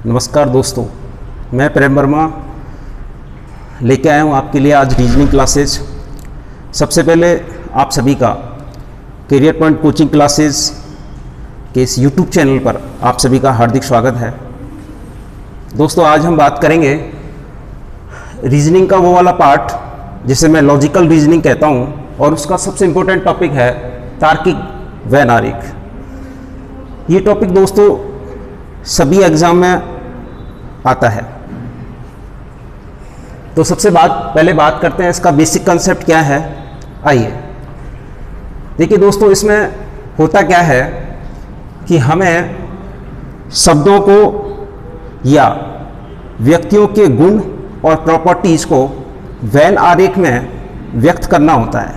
नमस्कार दोस्तों, मैं प्रेम वर्मा लेके आया हूँ आपके लिए आज रीजनिंग क्लासेज। सबसे पहले आप सभी का करियर पॉइंट कोचिंग क्लासेज के इस यूट्यूब चैनल पर आप सभी का हार्दिक स्वागत है। दोस्तों, आज हम बात करेंगे रीजनिंग का वो वाला पार्ट जिसे मैं लॉजिकल रीजनिंग कहता हूँ, और उसका सबसे इम्पोर्टेंट टॉपिक है तार्किक वैनारिक। ये टॉपिक दोस्तों सभी एग्जाम में आता है। तो सबसे पहले बात करते हैं इसका बेसिक कंसेप्ट क्या है। आइए देखिए दोस्तों, इसमें होता क्या है कि हमें शब्दों को या व्यक्तियों के गुण और प्रॉपर्टीज को वेन आरेख में व्यक्त करना होता है।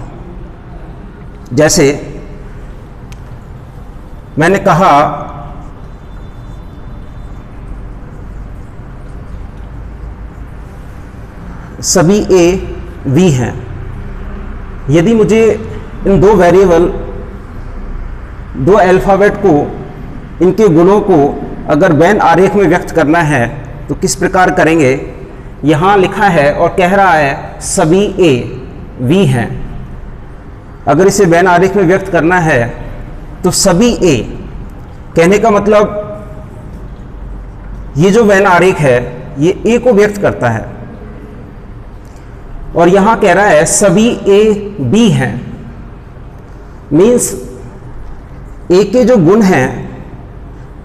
जैसे मैंने कहा सभी ए बी हैं। यदि मुझे इन दो वेरिएबल, दो अल्फ़ाबेट को, इनके गुणों को अगर वेन आरेख में व्यक्त करना है तो किस प्रकार करेंगे। यहाँ लिखा है और कह रहा है सभी ए वी हैं। अगर इसे वेन आरेख में व्यक्त करना है तो सभी ए कहने का मतलब ये जो वेन आरेख है ये ए को व्यक्त करता है, और यहां कह रहा है सभी ए बी हैं। मीन्स ए के जो गुण हैं,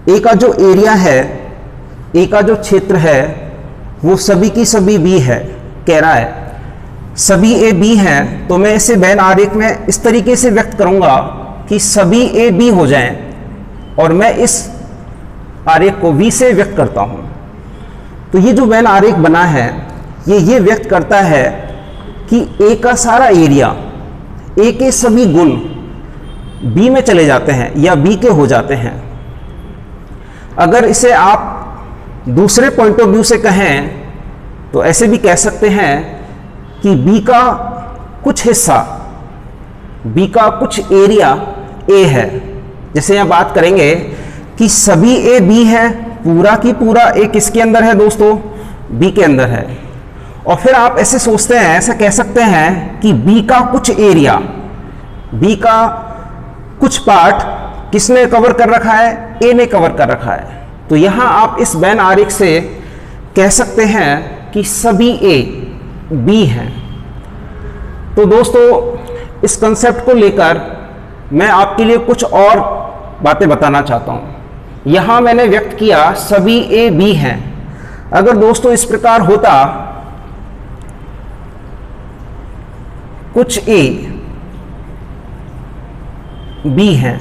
ए का जो एरिया है, ए का जो क्षेत्र है वो सभी की सभी बी है। कह रहा है सभी ए बी हैं, तो मैं इसे वेन आरेख में इस तरीके से व्यक्त करूंगा कि सभी ए बी हो जाएं, और मैं इस आरेख को वी से व्यक्त करता हूं। तो ये जो वेन आरेख बना है ये व्यक्त करता है कि ए का सारा एरिया, ए के सभी गुण बी में चले जाते हैं या बी के हो जाते हैं। अगर इसे आप दूसरे पॉइंट ऑफ व्यू से कहें तो ऐसे भी कह सकते हैं कि बी का कुछ हिस्सा, बी का कुछ एरिया ए है। जैसे यहाँ बात करेंगे कि सभी ए बी है, पूरा की पूरा ए किसके अंदर है दोस्तों, बी के अंदर है। और फिर आप ऐसे सोचते हैं, ऐसा कह सकते हैं कि बी का कुछ एरिया, बी का कुछ पार्ट किसने कवर कर रखा है, ए ने कवर कर रखा है। तो यहां आप इस वेन आरेख से कह सकते हैं कि सभी ए बी हैं। तो दोस्तों, इस कंसेप्ट को लेकर मैं आपके लिए कुछ और बातें बताना चाहता हूं। यहां मैंने व्यक्त किया सभी ए बी हैं। अगर दोस्तों इस प्रकार होता कुछ ए बी हैं,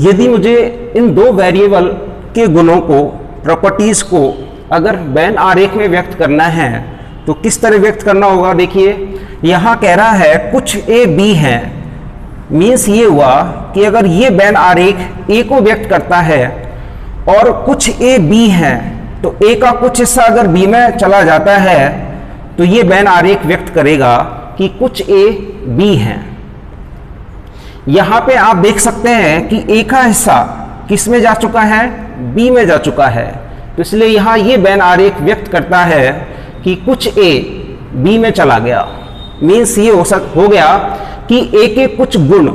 यदि मुझे इन दो वेरिएबल के गुणों को, प्रॉपर्टीज को अगर वेन आरेख में व्यक्त करना है तो किस तरह व्यक्त करना होगा। देखिए यहां कह रहा है कुछ ए बी हैं। मीन्स ये हुआ कि अगर ये वेन आरेख ए को व्यक्त करता है और कुछ ए बी हैं, तो ए का कुछ हिस्सा अगर बी में चला जाता है तो ये वेन आरेख व्यक्त करेगा कि कुछ ए बी हैं। यहां पे आप देख सकते हैं कि ए का हिस्सा किस में जा चुका है, बी में जा चुका है। तो इसलिए यहां ये वेन आरेख व्यक्त करता है कि कुछ ए बी में चला गया। मीन्स ये हो गया कि ए के कुछ गुण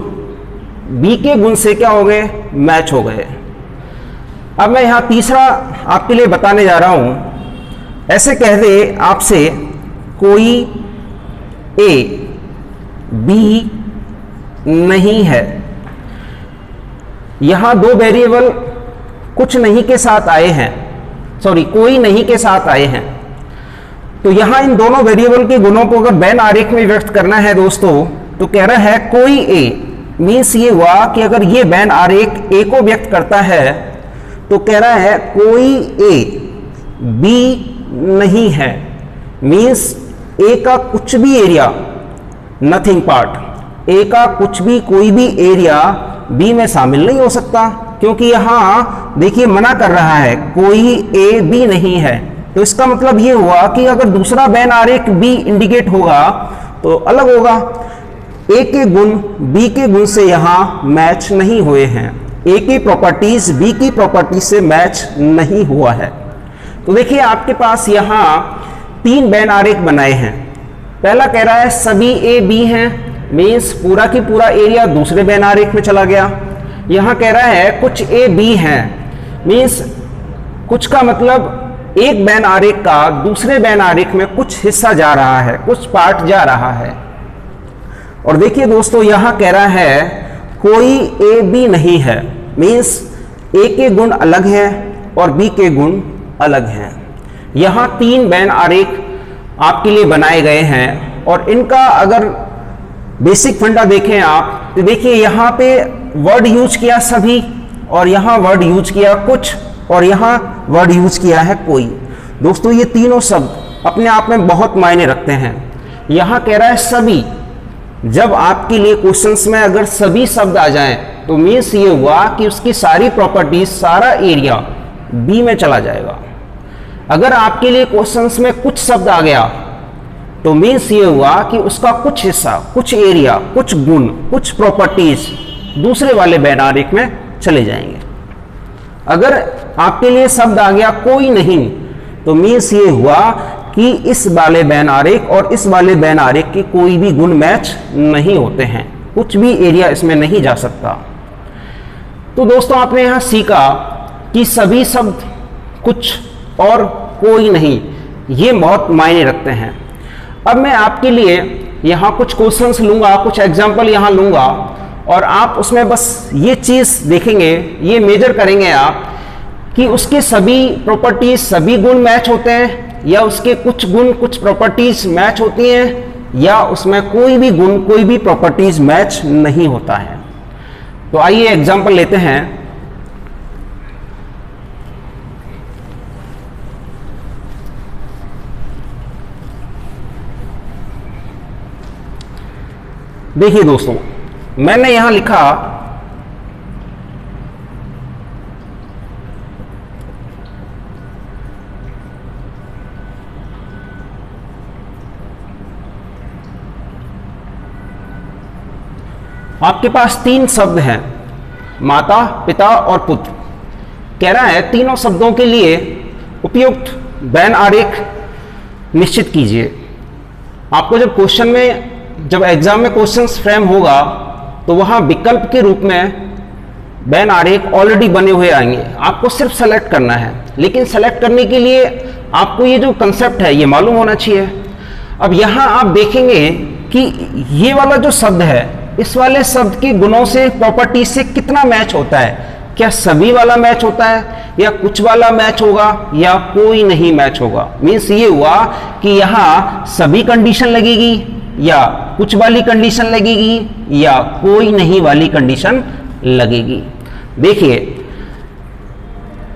बी के गुण से क्या हो गए, मैच हो गए। अब मैं यहां तीसरा आपके लिए बताने जा रहा हूं। ऐसे कह दे आपसे कोई ए बी नहीं है। यहां दो वेरिएबल कुछ नहीं के साथ आए हैं, सॉरी कोई नहीं के साथ आए हैं। तो यहां इन दोनों वेरिएबल के गुणों को अगर वेन आरेख में व्यक्त करना है दोस्तों, तो कह रहा है कोई ए। मीन्स ये हुआ कि अगर ये वेन आरेख ए को व्यक्त करता है तो कह रहा है कोई ए बी नहीं है। मीन्स ए का कुछ भी एरिया, नथिंग पार्ट, ए का कुछ भी कोई भी एरिया बी में शामिल नहीं हो सकता, क्योंकि यहां देखिए मना कर रहा है कोई ए बी नहीं है। तो इसका मतलब ये हुआ कि अगर दूसरा वेन आरेख बी इंडिकेट होगा तो अलग होगा। ए के गुण बी के गुण से यहां मैच नहीं हुए हैं। ए की प्रॉपर्टीज बी की प्रॉपर्टीज से मैच नहीं हुआ है। तो देखिए आपके पास यहां 3 वेन आरेख बनाए हैं। पहला कह रहा है सभी ए बी हैं, मीन्स पूरा की पूरा एरिया दूसरे वेन आरेख में चला गया। यहां कह रहा है कुछ ए बी हैं, मीन्स कुछ का मतलब एक वेन आरेख का दूसरे वेन आरेख में कुछ हिस्सा जा रहा है, कुछ पार्ट जा रहा है। और देखिए दोस्तों यहां कह रहा है कोई ए बी नहीं है, मीन्स ए के गुण अलग हैं और बी के गुण अलग हैं। यहां 3 वेन आरेख आपके लिए बनाए गए हैं और इनका अगर बेसिक फंडा देखें आप तो देखिए यहां पे वर्ड यूज किया सभी, और यहां वर्ड यूज किया कुछ, और यहां वर्ड यूज किया है कोई। दोस्तों ये तीनों शब्द अपने आप में बहुत मायने रखते हैं। यहां कह रहा है सभी, जब आपके लिए क्वेश्चंस में अगर सभी शब्द आ जाएं तो मीन्स ये हुआ कि उसकी सारी प्रॉपर्टीज, सारा एरिया बी में चला जाएगा। अगर आपके लिए क्वेश्चंस में कुछ शब्द आ गया तो मीन्स ये हुआ कि उसका कुछ हिस्सा, कुछ एरिया, कुछ गुण, कुछ प्रॉपर्टीज दूसरे वाले वेन आरेख में चले जाएंगे। अगर आपके लिए शब्द आ गया कोई नहीं तो मीन्स ये हुआ कि इस वाले वेन आरेख और इस वाले वेन आरेख के कोई भी गुण मैच नहीं होते हैं, कुछ भी एरिया इसमें नहीं जा सकता। तो दोस्तों आपने यहां सीखा कि सभी शब्द, कुछ और कोई नहीं, ये बहुत मायने रखते हैं। अब मैं आपके लिए यहां कुछ क्वेश्चंस लूंगा, कुछ एग्जाम्पल यहां लूंगा और आप उसमें बस ये चीज देखेंगे, ये मेजर करेंगे आप कि उसके सभी प्रॉपर्टीज, सभी गुण मैच होते हैं या उसके कुछ गुण, कुछ प्रॉपर्टीज मैच होती हैं या उसमें कोई भी गुण, कोई भी प्रॉपर्टीज मैच नहीं होता है। तो आइए एग्जाम्पल लेते हैं। देखिए दोस्तों मैंने यहां लिखा आपके पास 3 शब्द हैं, माता, पिता और पुत्र। कह रहा है तीनों शब्दों के लिए उपयुक्त वेन आरेख निश्चित कीजिए। आपको जब क्वेश्चन में, जब एग्जाम में क्वेश्चंस फ्रेम होगा तो वहां विकल्प के रूप में वेन आरेख ऑलरेडी बने हुए आएंगे, आपको सिर्फ सेलेक्ट करना है। लेकिन सेलेक्ट करने के लिए आपको ये जो कंसेप्ट है ये मालूम होना चाहिए। अब यहां आप देखेंगे कि ये वाला जो शब्द है, इस वाले शब्द के गुणों से, प्रॉपर्टी से कितना मैच होता है। क्या सभी वाला मैच होता है या कुछ वाला मैच होगा या कोई नहीं मैच होगा। मीन्स ये हुआ कि यहां सभी कंडीशन लगेगी या कुछ वाली कंडीशन लगेगी या कोई नहीं वाली कंडीशन लगेगी। देखिए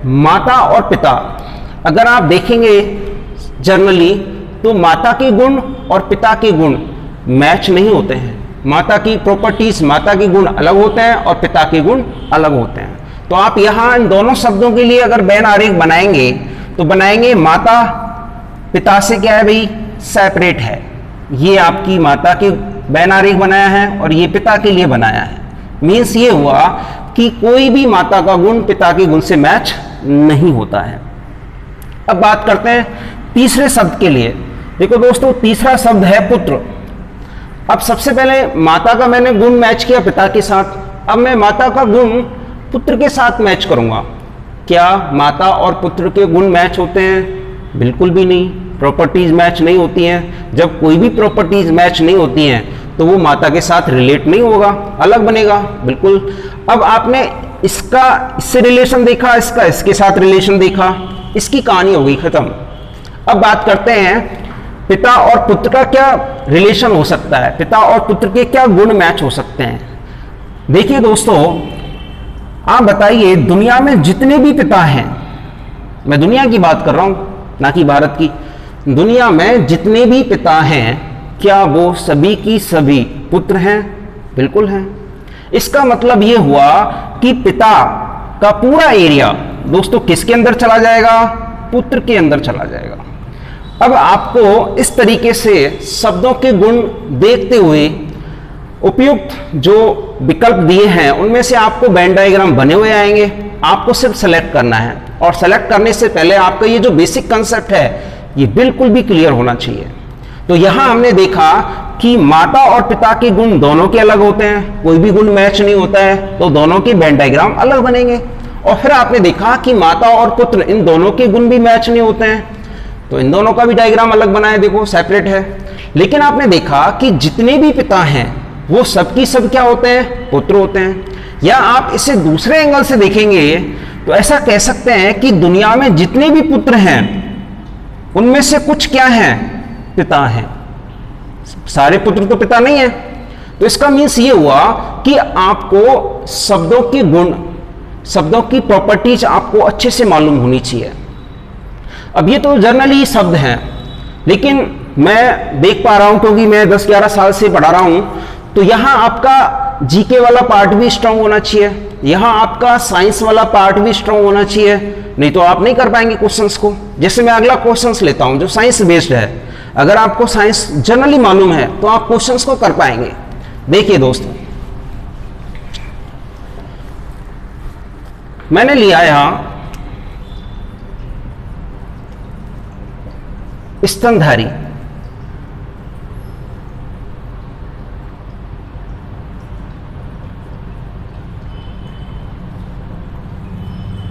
माता और पिता अगर आप देखेंगे जनरली तो माता के गुण और पिता के गुण मैच नहीं होते हैं। माता की प्रॉपर्टीज, माता के गुण अलग होते हैं और पिता के गुण अलग होते हैं। तो आप यहां इन दोनों शब्दों के लिए अगर वेन आरेख बनाएंगे तो बनाएंगे माता पिता से क्या है भाई, सेपरेट है। ये आपकी माता के वेन आरेख बनाया है और ये पिता के लिए बनाया है। मीन्स ये हुआ कि कोई भी माता का गुण पिता के गुण से मैच नहीं होता है। अब बात करते हैं तीसरे शब्द के लिए। देखो दोस्तों तीसरा शब्द है पुत्र। अब सबसे पहले माता का मैंने गुण मैच किया पिता के साथ, अब मैं माता का गुण पुत्र के साथ मैच करूंगा। क्या माता और पुत्र के गुण मैच होते हैं? बिल्कुल भी नहीं, प्रॉपर्टीज मैच नहीं होती हैं। जब कोई भी प्रॉपर्टीज मैच नहीं होती हैं तो वो माता के साथ रिलेट नहीं होगा, अलग बनेगा बिल्कुल। अब आपने इसका इससे रिलेशन देखा, इसका इसके साथ रिलेशन देखा, इसकी कहानी हो गई खत्म। अब बात करते हैं पिता और पुत्र का क्या रिलेशन हो सकता है, पिता और पुत्र के क्या गुण मैच हो सकते हैं। देखिए दोस्तों आप बताइए दुनिया में जितने भी पिता हैं, मैं दुनिया की बात कर रहा हूं ना कि भारत की, दुनिया में जितने भी पिता हैं क्या वो सभी की सभी पुत्र हैं? बिल्कुल हैं। इसका मतलब ये हुआ कि पिता का पूरा एरिया दोस्तों किसके अंदर चला जाएगा? पुत्र के अंदर चला जाएगा। अब आपको इस तरीके से शब्दों के गुण देखते हुए उपयुक्त जो विकल्प दिए हैं उनमें से आपको वेन डायग्राम बने हुए आएंगे, आपको सिर्फ सेलेक्ट करना है। और सेलेक्ट करने से पहले आपका ये जो बेसिक कंसेप्ट है ये बिल्कुल भी क्लियर होना चाहिए। तो यहां हमने देखा कि माता और पिता के गुण दोनों के अलग होते हैं, कोई भी गुण मैच नहीं होता है, तो दोनों के वेन डायग्राम अलग बनेंगे। और फिर आपने देखा कि माता और पुत्र इन दोनों के गुण भी मैच नहीं होते हैं, तो इन दोनों का भी डायग्राम अलग बनाए, देखो सेपरेट है। लेकिन आपने देखा कि जितने भी पिता हैं वो सबकी सब क्या होते हैं, पुत्र होते हैं। या आप इसे दूसरे एंगल से देखेंगे तो ऐसा कह सकते हैं कि दुनिया में जितने भी पुत्र हैं उनमें से कुछ क्या हैं, पिता हैं, सारे पुत्र तो पिता नहीं है। तो इसका मीन्स ये हुआ कि आपको शब्दों के गुण, शब्दों की प्रॉपर्टीज आपको अच्छे से मालूम होनी चाहिए। अब ये तो जर्नली शब्द हैं, लेकिन मैं देख पा रहा हूं क्योंकि मैं 10-11 साल से पढ़ा रहा हूं, तो यहां आपका जीके वाला पार्ट भी स्ट्रांग होना चाहिए, यहां आपका साइंस वाला पार्ट भी स्ट्रांग होना चाहिए, नहीं तो आप नहीं कर पाएंगे क्वेश्चंस को। जैसे मैं अगला क्वेश्चंस लेता हूं जो साइंस बेस्ड है, अगर आपको साइंस जनरली मालूम है तो आप क्वेश्चंस को कर पाएंगे। देखिए दोस्तों, मैंने लिया यहां स्तनधारी,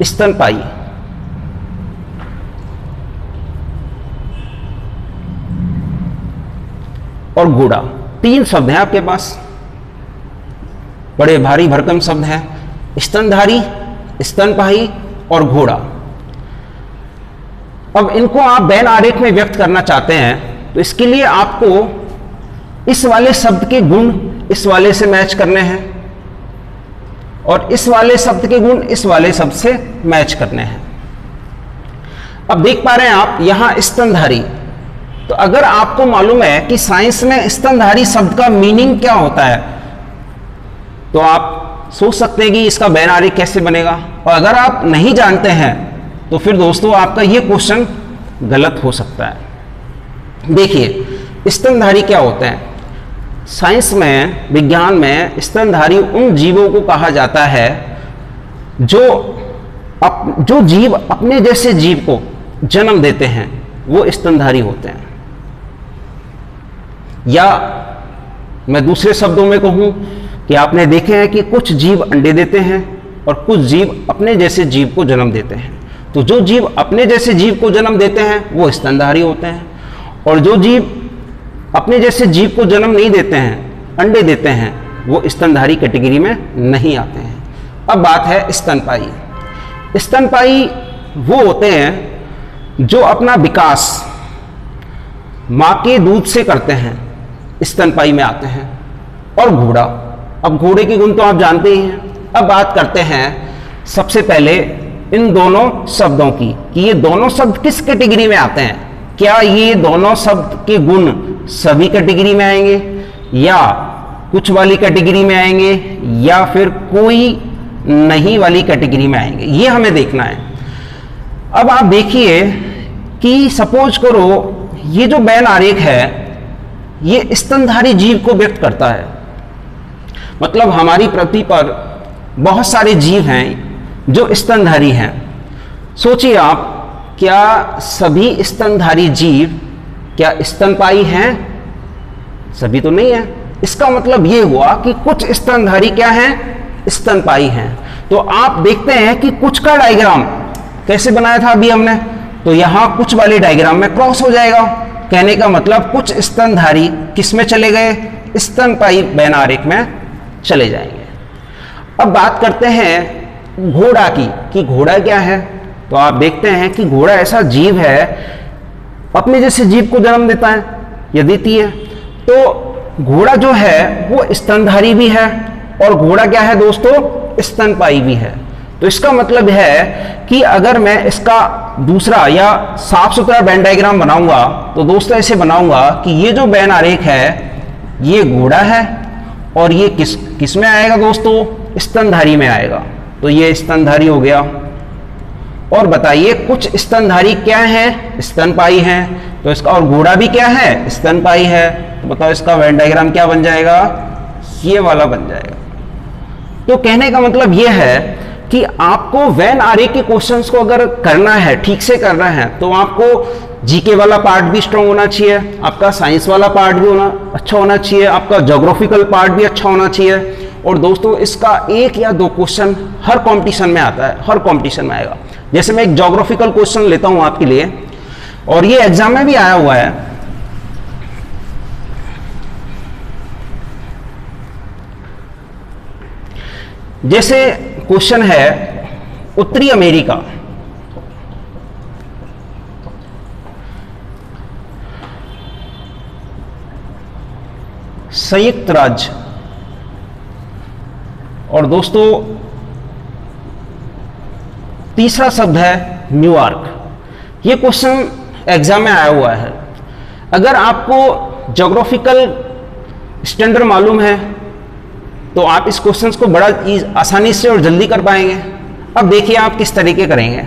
स्तनपाई, और घोड़ा, 3 शब्द हैं आपके पास, बड़े भारी भरकम शब्द हैं, स्तनधारी, स्तनपाई और घोड़ा। अब इनको आप वेन आरेख में व्यक्त करना चाहते हैं तो इसके लिए आपको इस वाले शब्द के गुण इस वाले से मैच करने हैं और इस वाले शब्द के गुण इस वाले शब्द से मैच करने हैं। अब देख पा रहे हैं आप यहां स्तनधारी, तो अगर आपको मालूम है कि साइंस में स्तनधारी शब्द का मीनिंग क्या होता है तो आप सोच सकते हैं कि इसका वेन आरेख कैसे बनेगा। और अगर आप नहीं जानते हैं तो फिर दोस्तों आपका यह क्वेश्चन गलत हो सकता है। देखिए स्तनधारी क्या होते हैं, साइंस में, विज्ञान में स्तनधारी उन जीवों को कहा जाता है जो जीव अपने जैसे जीव को जन्म देते हैं, वो स्तनधारी होते हैं। या मैं दूसरे शब्दों में कहूं कि आपने देखे हैं कि कुछ जीव अंडे देते हैं और कुछ जीव अपने जैसे जीव को जन्म देते हैं। तो जो जीव अपने जैसे जीव को जन्म देते हैं वो स्तनधारी होते हैं, और जो जीव अपने जैसे जीव को जन्म नहीं देते हैं, अंडे देते हैं, वो स्तनधारी कैटेगरी में नहीं आते हैं। अब बात है स्तनपाई। स्तनपाई वो होते हैं जो अपना विकास मां के दूध से करते हैं, स्तनपाई में आते हैं। और घोड़ा, अब घोड़े के गुण तो आप जानते ही हैं। अब बात करते हैं सबसे पहले इन दोनों शब्दों की कि ये दोनों शब्द किस कैटेगरी में आते हैं। क्या ये दोनों शब्द के गुण सभी कैटेगरी में आएंगे, या कुछ वाली कैटेगरी में आएंगे, या फिर कोई नहीं वाली कैटेगरी में आएंगे, ये हमें देखना है। अब आप देखिए कि सपोज करो ये जो वेन आरेख है ये स्तनधारी जीव को व्यक्त करता है, मतलब हमारी पृथ्वी पर बहुत सारे जीव हैं जो स्तनधारी हैं। सोचिए आप, क्या सभी स्तनधारी जीव क्या स्तनपाई हैं? सभी तो नहीं है। इसका मतलब यह हुआ कि कुछ स्तनधारी क्या हैं, स्तनपाई हैं। तो आप देखते हैं कि कुछ का डायग्राम कैसे बनाया था अभी हमने, तो यहां कुछ वाले डायग्राम में क्रॉस हो जाएगा। कहने का मतलब कुछ स्तनधारी किस में चले गए, स्तनपाई वेन आरेख में चले जाएंगे। अब बात करते हैं घोड़ा की कि घोड़ा क्या है। तो आप देखते हैं कि घोड़ा ऐसा जीव है, अपने जैसे जीव को जन्म देता है, यदि है तो घोड़ा जो है वो स्तनधारी भी है, और घोड़ा क्या है दोस्तों, स्तनपाई भी है। तो इसका मतलब है कि अगर मैं इसका दूसरा या साफ सुथरा वेन डायग्राम बनाऊंगा तो दोस्तों ऐसे बनाऊंगा कि ये जो वेन आरेख है ये घोड़ा है, और ये किस में आएगा दोस्तों, स्तनधारी में आएगा। तो ये स्तनधारी हो गया। और बताइए कुछ स्तनधारी क्या है, स्तनपाई हैं। तो इसका, और घोड़ा भी क्या है, स्तनपाई है। तो बताओ इसका वेन डायग्राम क्या बन जाएगा, ये वाला बन जाएगा। तो कहने का मतलब ये है कि आपको वेन आरे के क्वेश्चंस को अगर करना है, ठीक से करना है, तो आपको जीके वाला पार्ट भी स्ट्रांग होना चाहिए, आपका साइंस वाला पार्ट भी अच्छा होना चाहिए, आपका ज्योग्राफिकल पार्ट भी अच्छा होना चाहिए। और दोस्तों इसका 1 या 2 क्वेश्चन हर कंपटीशन में आता है, हर कंपटीशन में आएगा। जैसे मैं एक ज्योग्राफिकल क्वेश्चन लेता हूं आपके लिए, और ये एग्जाम में भी आया हुआ है। जैसे क्वेश्चन है उत्तरी अमेरिका, संयुक्त राज्य, और दोस्तों तीसरा शब्द है न्यूयॉर्क। ये क्वेश्चन एग्जाम में आया हुआ है। अगर आपको ज्योग्राफिकल स्टैंडर्ड मालूम है तो आप इस क्वेश्चन को बड़ा आसानी से और जल्दी कर पाएंगे। अब देखिए आप किस तरीके करेंगे।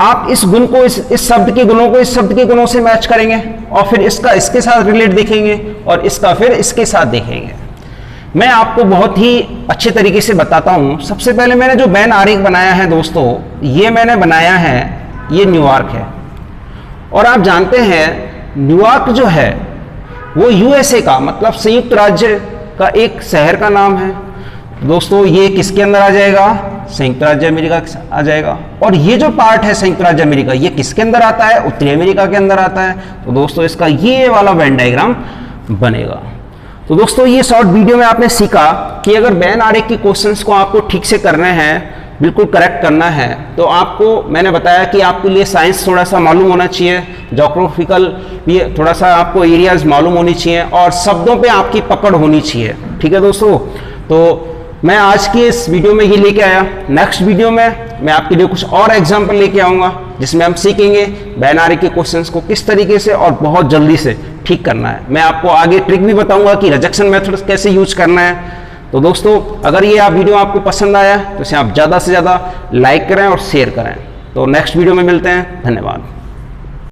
आप इस गुण को इस शब्द के गुणों को इस शब्द के गुणों से मैच करेंगे, और फिर इसका इसके साथ रिलेट देखेंगे, और इसका फिर इसके साथ देखेंगे। मैं आपको बहुत ही अच्छे तरीके से बताता हूं। सबसे पहले मैंने जो वेन आरेख बनाया है दोस्तों, ये मैंने बनाया है, ये न्यूयॉर्क है। और आप जानते हैं न्यूयॉर्क जो है वो यूएसए का मतलब संयुक्त राज्य का एक शहर का नाम है। दोस्तों ये किसके अंदर आ जाएगा? संयुक्त राज्य अमेरिका आ जाएगा। और ये जो पार्ट है संयुक्त राज्य अमेरिका, ये किसके अंदर आता है? उत्तरी अमेरिका के अंदर आता है। तो दोस्तों इसका ये वाला वेन डायग्राम बनेगा। तो दोस्तों ये शॉर्ट वीडियो में आपने सीखा कि अगर वेन आरेख के क्वेश्चंस को आपको ठीक से करने हैं, बिल्कुल करेक्ट करना है, तो आपको मैंने बताया कि आपके लिए साइंस थोड़ा सा मालूम होना चाहिए, ज्योग्राफिकल भी थोड़ा सा आपको एरियाज मालूम होनी चाहिए, और शब्दों पे आपकी पकड़ होनी चाहिए। ठीक है दोस्तों, तो मैं आज की इस वीडियो में ये लेके आया। नेक्स्ट वीडियो में मैं आपके लिए कुछ और एग्जाम्पल लेके आऊँगा जिसमें हम सीखेंगे वेन आरेख के क्वेश्चंस को किस तरीके से और बहुत जल्दी से ठीक करना है। मैं आपको आगे ट्रिक भी बताऊंगा कि रिजेक्शन मेथड कैसे यूज करना है। तो दोस्तों अगर ये वीडियो आपको पसंद आया तो इसे आप ज़्यादा से ज़्यादा लाइक करें और शेयर करें। तो नेक्स्ट वीडियो में मिलते हैं। धन्यवाद।